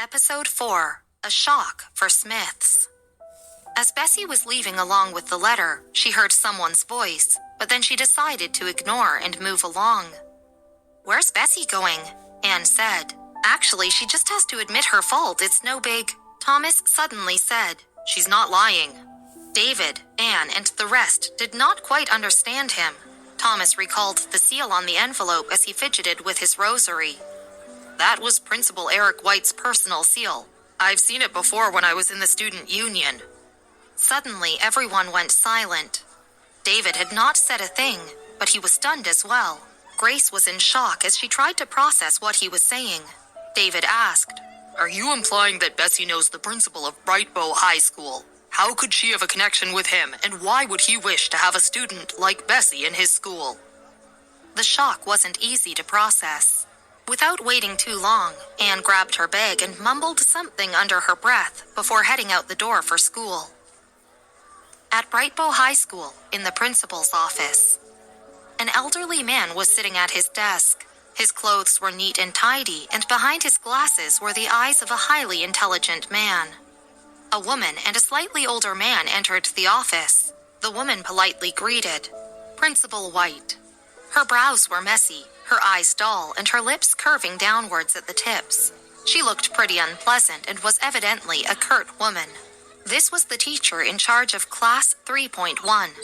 Episode 4, A Shock for Smiths. As Bessie was leaving along with the letter, she heard someone's voice, but then she decided to ignore and move along. "Where's Bessie going?" Anne said. "Actually, she just has to admit her fault. It's no big..." Thomas suddenly said, "She's not lying." David, Anne, and the rest did not quite understand him. Thomas recalled the seal on the envelope as he fidgeted with his rosary. "That was Principal Eric White's personal seal. I've seen it before when I was in the student union." Suddenly, everyone went silent. David had not said a thing, but he was stunned as well. Grace was in shock as she tried to process what he was saying. David asked, "Are you implying that Bessie knows the principal of Brightbow High School? How could she have a connection with him, and why would he wish to have a student like Bessie in his school?" The shock wasn't easy to process. Without waiting too long, Anne grabbed her bag and mumbled something under her breath before heading out the door for school. At Brightbow High School, in the principal's office, an elderly man was sitting at his desk. His clothes were neat and tidy, and behind his glasses were the eyes of a highly intelligent man. A woman and a slightly older man entered the office. The woman politely greeted, "Principal White." Her brows were messy, her eyes dull, and her lips curving downwards at the tips. She looked pretty unpleasant and was evidently a curt woman. This was the teacher in charge of Class 3.1,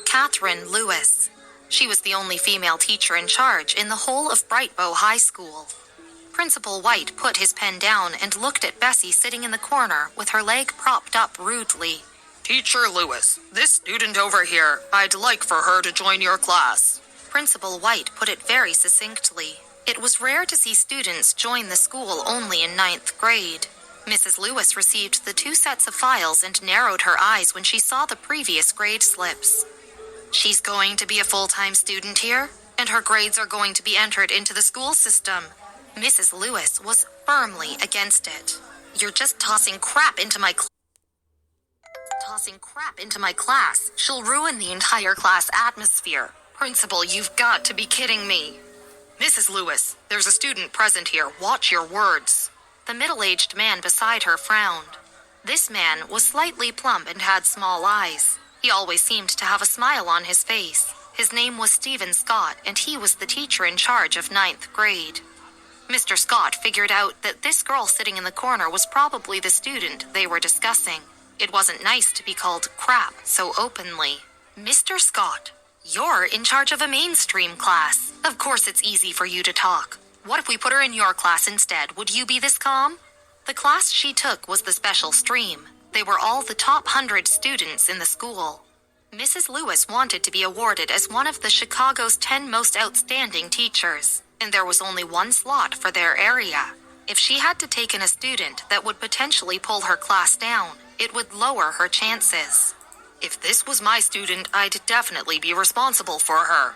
Catherine Lewis. She was the only female teacher in charge in the whole of Brightbow High School. Principal White put his pen down and looked at Bessie sitting in the corner with her leg propped up rudely. "Teacher Lewis, this student over here, I'd like for her to join your class." Principal White put it very succinctly. It was rare to see students join the school only in 9th grade. Mrs. Lewis received the 2 sets of files and narrowed her eyes when she saw the previous grade slips. "She's going to be a full-time student here, and her grades are going to be entered into the school system." Mrs. Lewis was firmly against it. "You're just tossing crap into my class. She'll ruin the entire class atmosphere. Principal, you've got to be kidding me." "Mrs. Lewis, there's a student present here. Watch your words." The middle-aged man beside her frowned. This man was slightly plump and had small eyes. He always seemed to have a smile on his face. His name was Stephen Scott, and he was the teacher in charge of 9th grade. Mr. Scott figured out that this girl sitting in the corner was probably the student they were discussing. It wasn't nice to be called crap so openly. "Mr. Scott, you're in charge of a mainstream class. Of course it's easy for you to talk. What if we put her in your class instead? Would you be this calm?" The class she took was the special stream. They were all the top 100 students in the school. Mrs. Lewis wanted to be awarded as one of the Chicago's 10 most outstanding teachers, and there was only one slot for their area. If she had to take in a student that would potentially pull her class down, it would lower her chances. "If this was my student, I'd definitely be responsible for her."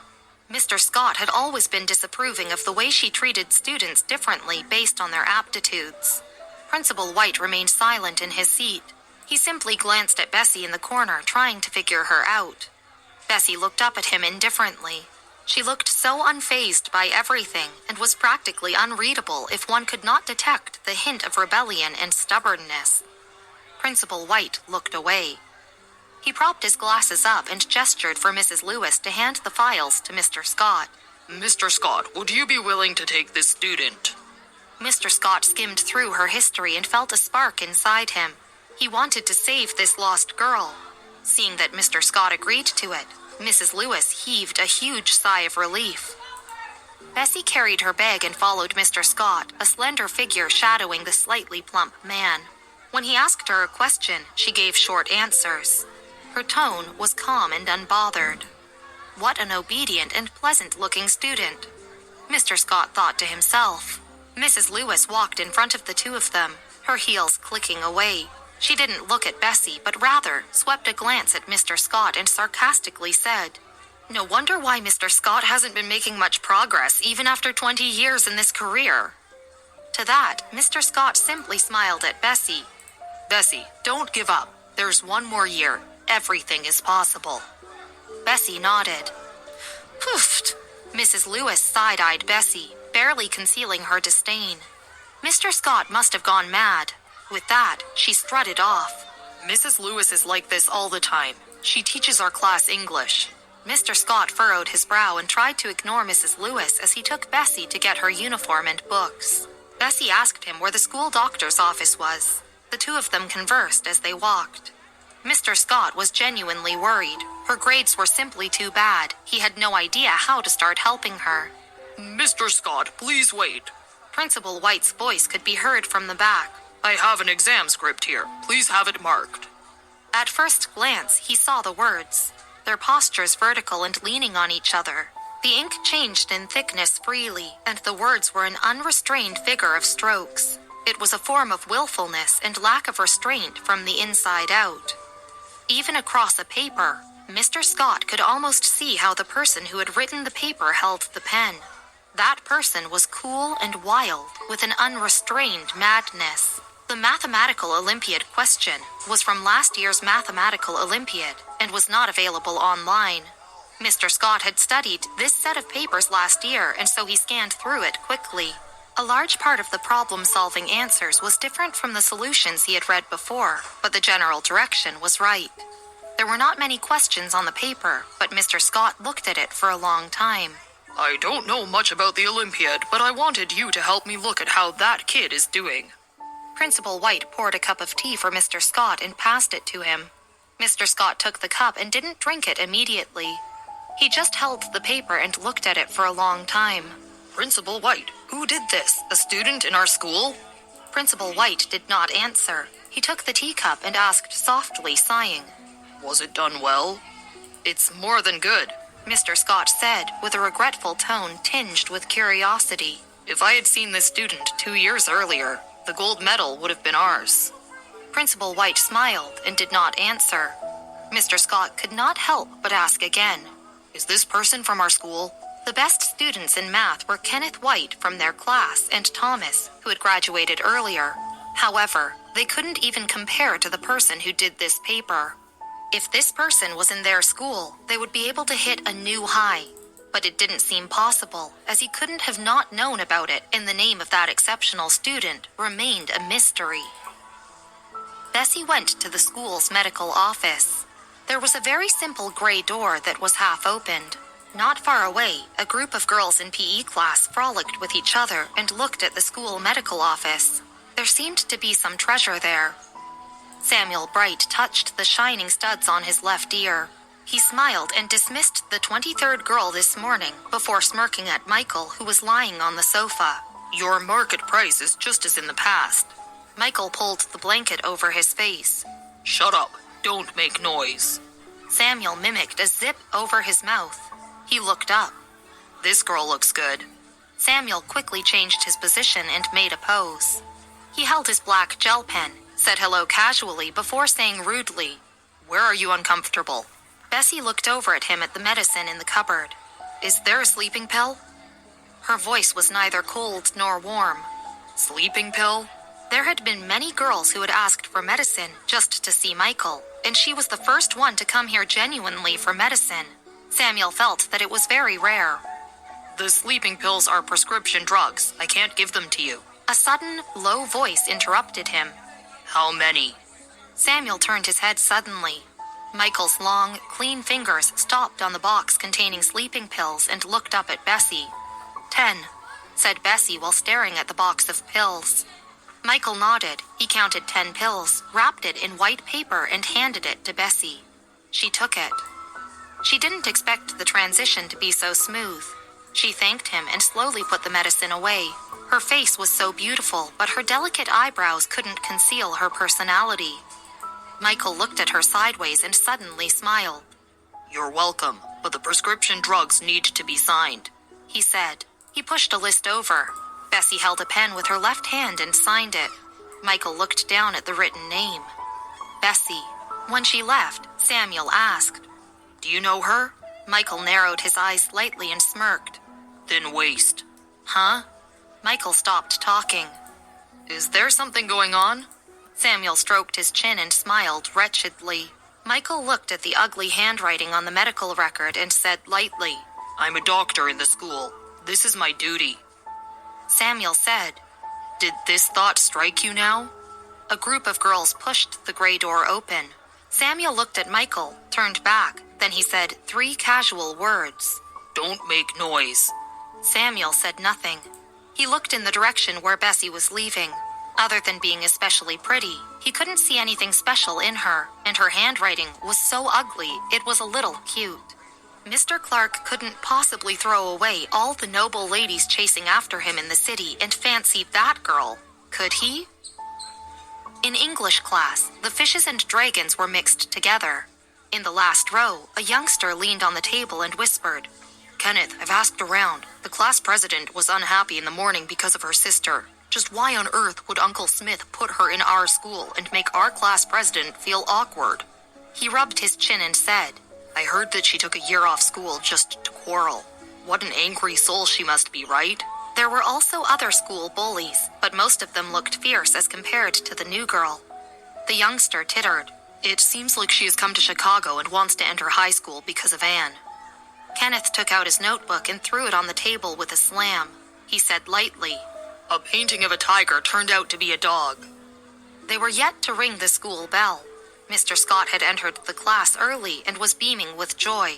Mr. Scott had always been disapproving of the way she treated students differently based on their aptitudes. Principal White remained silent in his seat. He simply glanced at Bessie in the corner, trying to figure her out. Bessie looked up at him indifferently. She looked so unfazed by everything and was practically unreadable if one could not detect the hint of rebellion and stubbornness. Principal White looked away. He propped his glasses up and gestured for Mrs. Lewis to hand the files to Mr. Scott. "Mr. Scott, would you be willing to take this student?" Mr. Scott skimmed through her history and felt a spark inside him. He wanted to save this lost girl. Seeing that Mr. Scott agreed to it, Mrs. Lewis heaved a huge sigh of relief. Bessie carried her bag and followed Mr. Scott, a slender figure shadowing the slightly plump man. When he asked her a question, she gave short answers. Her tone was calm and unbothered. What an obedient and pleasant-looking student, Mr. Scott thought to himself. Mrs. Lewis walked in front of the 2 of them, her heels clicking away. She didn't look at Bessie, but rather swept a glance at Mr. Scott and sarcastically said, "No wonder why Mr. Scott hasn't been making much progress even after 20 years in this career." To that, Mr. Scott simply smiled at Bessie. "Bessie, don't give up. There's 1 more year. Everything is possible." Bessie nodded. "Poofed." Mrs. Lewis side-eyed Bessie, barely concealing her disdain. Mr. Scott must have gone mad. With that, she strutted off. Mrs. Lewis is like this all the time. She teaches our class English. Mr. Scott furrowed his brow and tried to ignore Mrs. Lewis as he took Bessie to get her uniform and books. Bessie asked him where the school doctor's office was. The two of them conversed as they walked. Mr. Scott was genuinely worried. Her grades were simply too bad. He had no idea how to start helping her. Mr. Scott, please wait. Principal White's voice could be heard from the back. I have an exam script here. Please have it marked. At first glance, he saw the words, their postures vertical and leaning on each other. The ink changed in thickness freely, and the words were an unrestrained figure of strokes. It was a form of willfulness and lack of restraint from the inside out. Even across a paper, Mr. Scott could almost see how the person who had written the paper held the pen. That person was cool and wild, with an unrestrained madness. The Mathematical Olympiad question was from last year's Mathematical Olympiad and was not available online. Mr. Scott had studied this set of papers last year, and so he scanned through it quickly. A large part of the problem-solving answers was different from the solutions he had read before, but the general direction was right. There were not many questions on the paper, but Mr. Scott looked at it for a long time. I don't know much about the Olympiad, but I wanted you to help me look at how that kid is doing. Principal White poured a cup of tea for Mr. Scott and passed it to him. Mr. Scott took the cup and didn't drink it immediately. He just held the paper and looked at it for a long time. Principal White, who did this? A student in our school? Principal White did not answer. He took the teacup and asked softly, sighing. Was it done well? It's more than good, Mr. Scott said, with a regretful tone tinged with curiosity. If I had seen this student 2 years earlier, the gold medal would have been ours. Principal White smiled and did not answer. Mr. Scott could not help but ask again. Is this person from our school? The best students in math were Kenneth White from their class and Thomas, who had graduated earlier. However, they couldn't even compare to the person who did this paper. If this person was in their school, they would be able to hit a new high. But it didn't seem possible, as he couldn't have not known about it, and the name of that exceptional student remained a mystery. Bessie went to the school's medical office. There was a very simple gray door that was half opened. Not far away, a group of girls in PE class frolicked with each other and looked at the school medical office. There seemed to be some treasure there. Samuel Bright touched the shining studs on his left ear. He smiled and dismissed the 23rd girl this morning before smirking at Michael, who was lying on the sofa. Your market price is just as in the past. Michael pulled the blanket over his face. Shut up. Don't make noise. Samuel mimicked a zip over his mouth. He looked up. This girl looks good. Samuel quickly changed his position and made a pose. He held his black gel pen, said hello casually before saying rudely, Where are you uncomfortable? Bessie looked over at him at the medicine in the cupboard. Is there a sleeping pill? Her voice was neither cold nor warm. Sleeping pill? There had been many girls who had asked for medicine just to see Michael, and she was the first one to come here genuinely for medicine. Samuel felt that it was very rare. The sleeping pills are prescription drugs. I can't give them to you. A sudden, low voice interrupted him. How many? Samuel turned his head suddenly. Michael's long, clean fingers stopped on the box containing sleeping pills and looked up at Bessie. 10, said Bessie while staring at the box of pills. Michael nodded. He counted 10 pills, wrapped it in white paper, and handed it to Bessie. She took it. She didn't expect the transition to be so smooth. She thanked him and slowly put the medicine away. Her face was so beautiful, but her delicate eyebrows couldn't conceal her personality. Michael looked at her sideways and suddenly smiled. You're welcome, but the prescription drugs need to be signed, he said. He pushed a list over. Bessie held a pen with her left hand and signed it. Michael looked down at the written name. Bessie. When she left, Samuel asked, Do you know her? Michael narrowed his eyes slightly and smirked. Thin waist. Huh? Michael stopped talking. Is there something going on? Samuel stroked his chin and smiled wretchedly. Michael looked at the ugly handwriting on the medical record and said lightly, I'm a doctor in the school. This is my duty. Samuel said, Did this thought strike you now? A group of girls pushed the gray door open. Samuel looked at Michael, turned back, then he said 3 casual words. Don't make noise. Samuel said nothing. He looked in the direction where Bessie was leaving. Other than being especially pretty, he couldn't see anything special in her, and her handwriting was so ugly it was a little cute. Mr. Clark couldn't possibly throw away all the noble ladies chasing after him in the city and fancy that girl, could he? In English class, the fishes and dragons were mixed together. In the last row, a youngster leaned on the table and whispered, Kenneth, I've asked around. The class president was unhappy in the morning because of her sister. Just why on earth would Uncle Smith put her in our school and make our class president feel awkward? He rubbed his chin and said, I heard that she took a year off school just to quarrel. What an angry soul she must be, right? There were also other school bullies, but most of them looked fierce as compared to the new girl. The youngster tittered. It seems like she has come to Chicago and wants to enter high school because of Anne. Kenneth took out his notebook and threw it on the table with a slam. He said lightly, A painting of a tiger turned out to be a dog. They were yet to ring the school bell. Mr. Scott had entered the class early and was beaming with joy.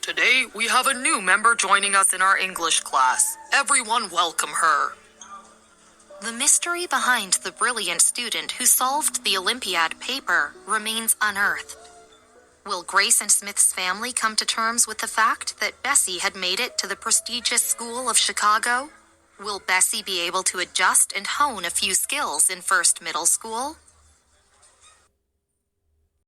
Today, we have a new member joining us in our English class. Everyone welcome her. The mystery behind the brilliant student who solved the Olympiad paper remains unearthed. Will Grace and Smith's family come to terms with the fact that Bessie had made it to the prestigious school of Chicago? Will Bessie be able to adjust and hone a few skills in first middle school?